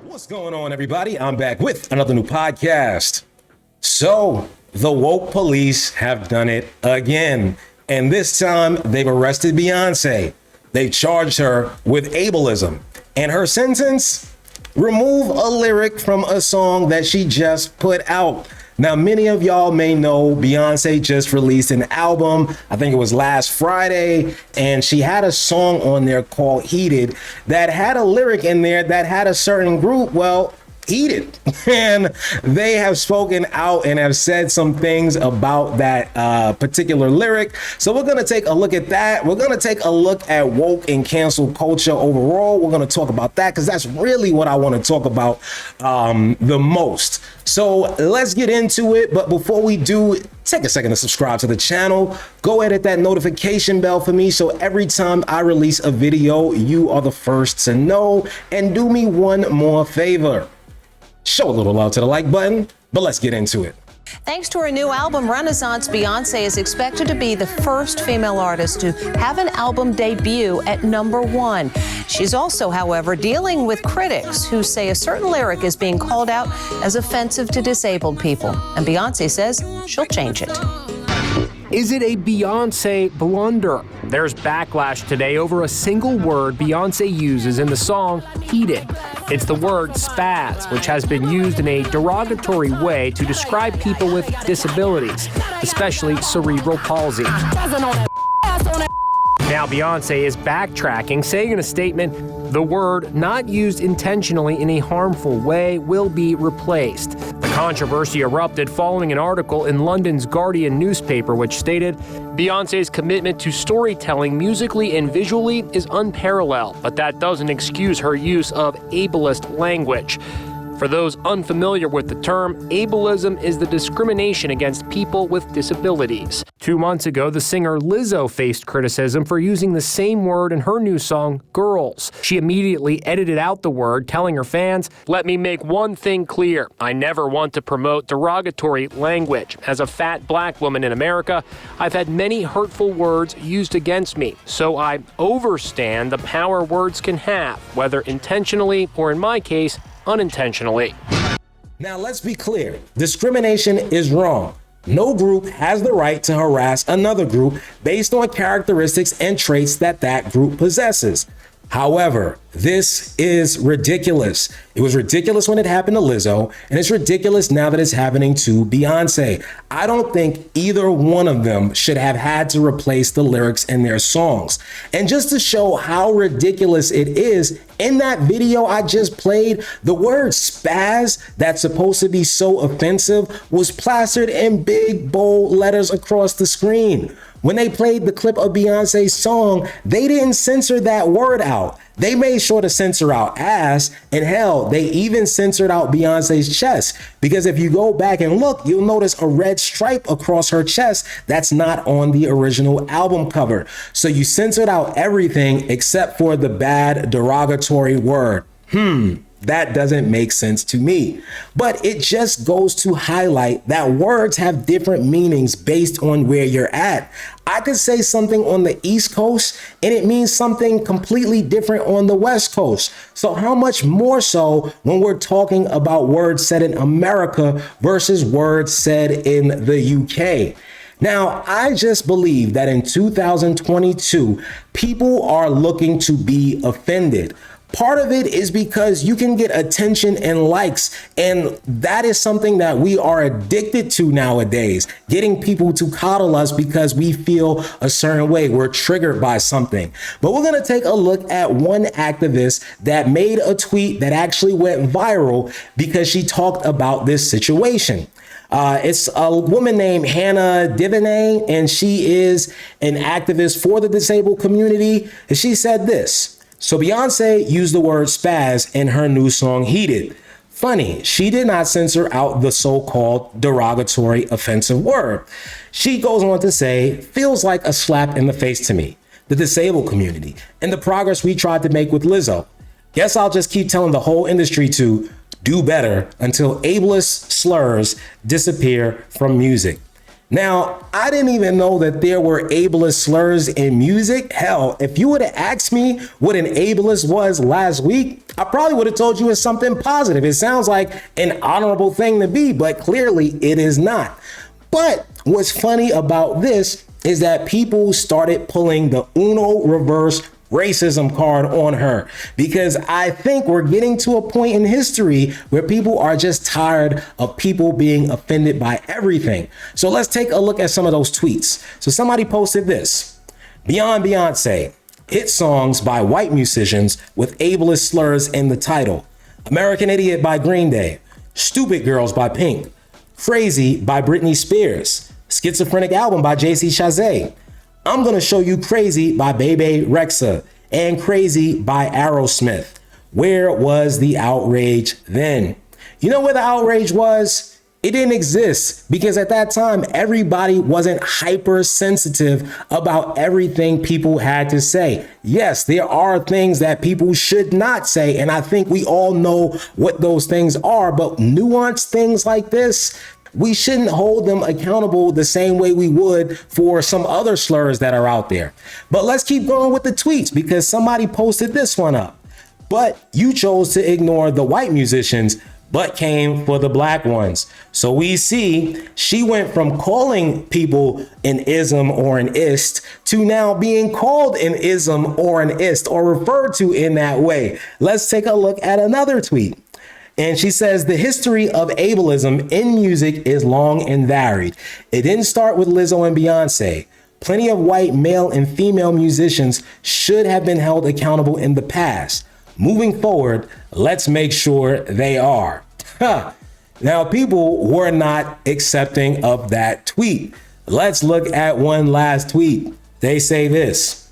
What's going on, everybody? I'm back with another new podcast. So, the woke police have done it again. And this time, they've arrested Beyonce. They've charged her with ableism. And her sentence? Remove a lyric from a song that she just put out. Now, many of y'all may know Beyonce just released an album. I think it was last Friday. And she had a song on there called Heated that had a lyric in there that had a certain group, well, heated. And they have spoken out and have said some things about that particular lyric. So we're going to take a look at that. We're going to take a look at woke and cancel culture overall. We're going to talk about that because that's really what I want to talk about the most. So let's get into it. But before we do, take a second to subscribe to the channel. Go ahead and hit that notification bell for me, so every time I release a video, you are the first to know. And do me one more favor. Show a little love to the like button, but let's get into it. Thanks to her new album, Renaissance, Beyonce is expected to be the first female artist to have an album debut at #1. She's also, however, dealing with critics who say a certain lyric is being called out as offensive to disabled people. And Beyonce says she'll change it. Is it a Beyonce blunder? There's backlash today over a single word Beyonce uses in the song Heated. It's the word spaz, which has been used in a derogatory way to describe people with disabilities, especially cerebral palsy. Now Beyonce is backtracking, saying in a statement, the word not used intentionally in a harmful way will be replaced. The controversy erupted following an article in London's Guardian newspaper which stated, Beyonce's commitment to storytelling musically and visually is unparalleled, but that doesn't excuse her use of ableist language. For those unfamiliar with the term, ableism is the discrimination against people with disabilities. 2 months ago, the singer Lizzo faced criticism for using the same word in her new song, Girls. She immediately edited out the word, telling her fans, let me make one thing clear. I never want to promote derogatory language. As a fat black woman in America, I've had many hurtful words used against me, so I overstand the power words can have, whether intentionally or, in my case, unintentionally. Now, let's be clear. Discrimination is wrong. No group has the right to harass another group based on characteristics and traits that that group possesses. However, this is ridiculous. It was ridiculous when it happened to Lizzo, and it's ridiculous now that it's happening to Beyonce. I don't think either one of them should have had to replace the lyrics in their songs. And just to show how ridiculous it is, in that video I just played, the word spaz that's supposed to be so offensive was plastered in big, bold letters across the screen. When they played the clip of Beyonce's song, they didn't censor that word out. They made sure to censor out ass, and hell, they even censored out Beyonce's chest. Because if you go back and look, you'll notice a red stripe across her chest that's not on the original album cover. So you censored out everything except for the bad derogatory word. That doesn't make sense to me. But it just goes to highlight that words have different meanings based on where you're at. I could say something on the East Coast and it means something completely different on the West Coast. So how much more so when we're talking about words said in America versus words said in the UK? Now, I just believe that in 2022, people are looking to be offended. Part of it is because you can get attention and likes, and that is something that we are addicted to nowadays, getting people to coddle us because we feel a certain way. We're triggered by something. But we're going to take a look at one activist that made a tweet that actually went viral because she talked about this situation. It's a woman named Hannah Divinay, and she is an activist for the disabled community. And she said this. So Beyonce used the word spaz in her new song Heated. Funny, she did not censor out the so-called derogatory offensive word. She goes on to say, feels like a slap in the face to me, the disabled community, and the progress we tried to make with Lizzo. Guess I'll just keep telling the whole industry to do better until ableist slurs disappear from music. Now, I didn't even know that there were ableist slurs in music. Hell, if you would have asked me what an ableist was last week, I probably would have told you it's something positive. It sounds like an honorable thing to be, but clearly it is not. But what's funny about this is that people started pulling the Uno reverse racism card on her, because I think we're getting to a point in history where people are just tired of people being offended by everything. So let's take a look at some of those tweets. So somebody posted this: Beyond Beyonce, hit songs by white musicians with ableist slurs in the title. American Idiot by Green Day, Stupid Girls by Pink, Crazy by Britney Spears, Schizophrenic Album by JC Chazé, I'm Gonna Show You Crazy by Bebe Rexha, and Crazy by Aerosmith. Where was the outrage then? You know where the outrage was? It didn't exist, because at that time, everybody wasn't hypersensitive about everything people had to say. Yes, there are things that people should not say, and I think we all know what those things are, but nuanced things like this, we shouldn't hold them accountable the same way we would for some other slurs that are out there. But let's keep going with the tweets, because somebody posted this one up. But you chose to ignore the white musicians, but came for the black ones. So we see she went from calling people an ism or an ist to now being called an ism or an ist, or referred to in that way. Let's take a look at another tweet. And she says, the history of ableism in music is long and varied. It didn't start with Lizzo and Beyonce. Plenty of white male and female musicians should have been held accountable in the past. Moving forward, let's make sure they are. Now, people were not accepting of that tweet. Let's look at one last tweet. They say this: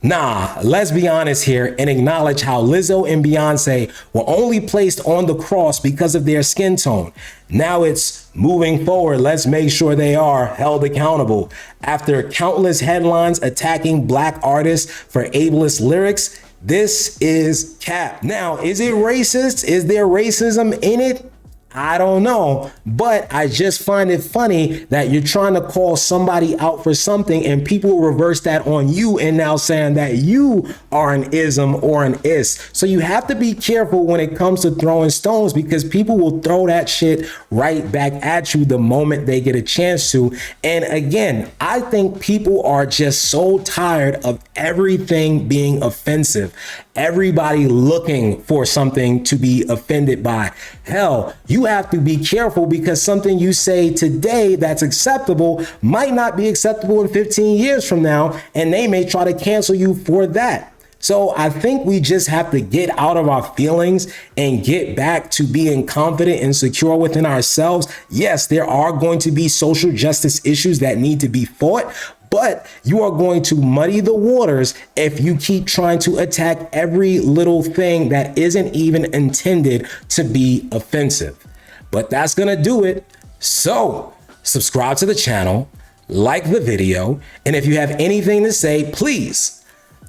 nah, let's be honest here and acknowledge how Lizzo and Beyonce were only placed on the cross because of their skin tone. Now it's moving forward, let's make sure they are held accountable. After countless headlines attacking black artists for ableist lyrics, this is cap. Now, is it racist? Is there racism in it? I don't know, but I just find it funny that you're trying to call somebody out for something and people reverse that on you and now saying that you are an ism or an ist. So you have to be careful when it comes to throwing stones, because people will throw that shit right back at you the moment they get a chance to. And again, I think people are just so tired of everything being offensive. Everybody looking for something to be offended by. Hell, you have to be careful, because something you say today that's acceptable might not be acceptable in 15 years from now, and they may try to cancel you for that. So I think we just have to get out of our feelings and get back to being confident and secure within ourselves. Yes, there are going to be social justice issues that need to be fought, but you are going to muddy the waters if you keep trying to attack every little thing that isn't even intended to be offensive. But that's gonna do it. So subscribe to the channel, like the video, and if you have anything to say, please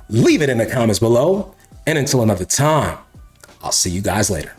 leave it in the comments below. And until another time, I'll see you guys later.